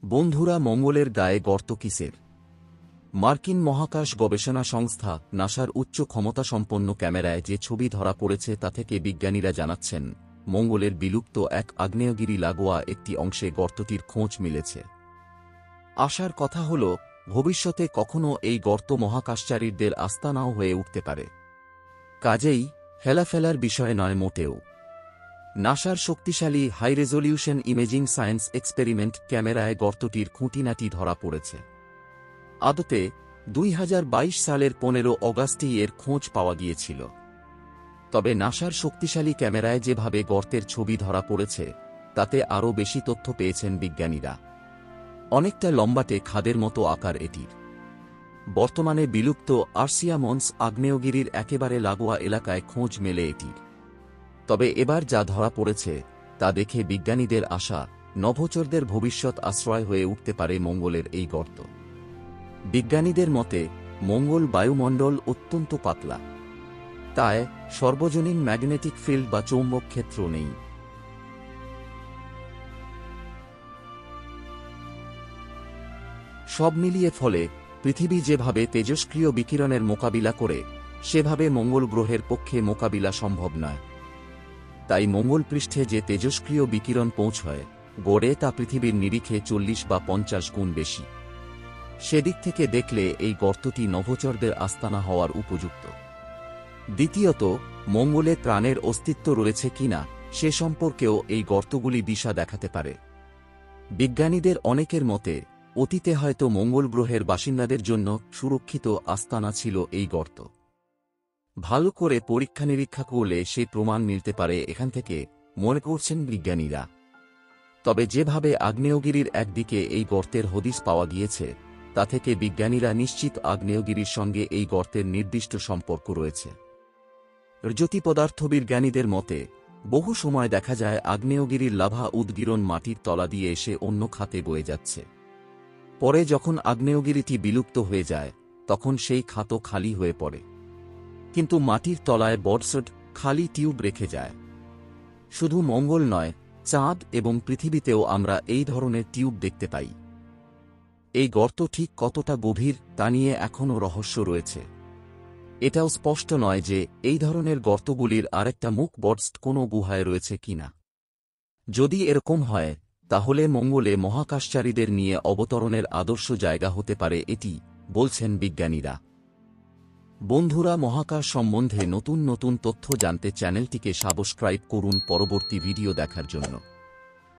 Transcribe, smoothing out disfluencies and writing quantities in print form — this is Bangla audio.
বন্ধুরা, মঙ্গলের গায়ে গর্ত কিসের? মার্কিন মহাকাশ গবেষণা সংস্থা নাসার উচ্চ ক্ষমতাসম্পন্ন ক্যামেরায় যে ছবি ধরা পড়েছে তা থেকে বিজ্ঞানীরা জানাচ্ছেন, মঙ্গলের বিলুপ্ত এক আগ্নেয়গিরি লাগোয়া একটি অংশে গর্তটির খোঁজ মিলেছে। আশার কথা হল, ভবিষ্যতে কখনো এই গর্ত মহাকাশচারীদের আস্তানাও হয়ে উঠতে পারে। কাজেই হেলাফেলার বিষয় নয় মোটেও। নাসার শক্তিশালী high resolution imaging science experiment ক্যামেরায় গর্তটির খুঁটিনাটি ধরা পড়েছে। আদতে 2022 সালের 15 অগাস্টেই এর খোঁজ পাওয়া গিয়েছিল। তবে নাসার শক্তিশালী ক্যামেরায় যেভাবে গর্তের ছবি ধরা পড়েছে, তাতে আরও বেশি তথ্য পেয়েছেন বিজ্ঞানীরা। অনেকটা লম্বাটে খাদের মতো আকার এটির। বর্তমানে বিলুপ্ত আর্সিয়া মন্স আগ্নেয়গিরির একেবারে লাগোয়া এলাকায় খোঁজ মেলে এটির। তবে এবার যা ধরা পড়েছে তা দেখে বিজ্ঞানীদের আশা, নভোচরদের ভবিষ্যৎ আশ্রয় হয়ে উঠতে পারে মঙ্গলের এই গর্ত। বিজ্ঞানীদের মতে, মঙ্গল বায়ুমণ্ডল অত্যন্ত পাতলা। তাই সর্বজনীন ম্যাগনেটিক ফিল্ড বা চৌম্বক ক্ষেত্র নেই। সব মিলিয়ে ফলে পৃথিবী যেভাবে তেজস্ক্রিয় বিকিরণের মোকাবিলা করে, সেভাবে মঙ্গল গ্রহের পক্ষে মোকাবিলা সম্ভব নয়। তাই মঙ্গল পৃষ্ঠে যে তেজস্ক্রিয় বিকিরণ পৌঁছয়, গড়ে তা পৃথিবীর নিরিখে 40 বা 50 গুণ বেশি। সেদিক থেকে দেখলে এই গর্তটি নভোচরদের আস্তানা হওয়ার উপযুক্ত। দ্বিতীয়ত, মঙ্গলে প্রাণের অস্তিত্ব রয়েছে কিনা সে সম্পর্কেও এই গর্তগুলি দিশা দেখাতে পারে। বিজ্ঞানীদের অনেকের মতে, অতীতে হয়তো মঙ্গল গ্রহের বাসিন্দাদের জন্য সুরক্ষিত আস্তানা ছিল এই গর্ত। ভালো করে পরীক্ষা নিরীক্ষা করলে সেই প্রমাণ মিলতে পারে এখান থেকে, মনে করছেন বিজ্ঞানীরা। তবে যেভাবে আগ্নেয়গিরির একদিকে এই গর্তের হদিস পাওয়া গিয়েছে, তা থেকে বিজ্ঞানীরা নিশ্চিত আগ্নেয়গিরির সঙ্গে এই গর্তের নির্দিষ্ট সম্পর্ক রয়েছে। জ্যোতিপদার্থবিজ্ঞানীদের মতে, বহু সময় দেখা যায় আগ্নেয়গিরির লাভা উদগীরণ মাটির তলা দিয়ে এসে অন্য খাতে বয়ে যাচ্ছে। পরে যখন আগ্নেয়গিরিটি বিলুপ্ত হয়ে যায়, তখন সেই খাতও খালি হয়ে পড়ে। কিন্তু মাটির তলায় বড়সড় খালি টিউব রেখে যায়। শুধু মঙ্গল নয়, চাঁদ এবং পৃথিবীতেও আমরা এই ধরনের টিউব দেখতে পাই। এই গর্ত ঠিক কতটা গভীর তা নিয়ে এখনও রহস্য রয়েছে। এটাও স্পষ্ট নয় যে এই ধরনের গর্তগুলির আরেকটা মুখ বড়সড় কোনো গুহায় রয়েছে কিনা। যদি এরকম হয়, তাহলে মঙ্গলে মহাকাশচারীদের নিয়ে অবতরণের আদর্শ জায়গা হতে পারে এটি, বলছেন বিজ্ঞানীরা। বন্ধুরা, মহাকাশ সম্বন্ধে নতুন নতুন তথ্য জানতে চ্যানেলটিকে সাবস্ক্রাইব করুন পরবর্তী ভিডিও দেখার জন্য।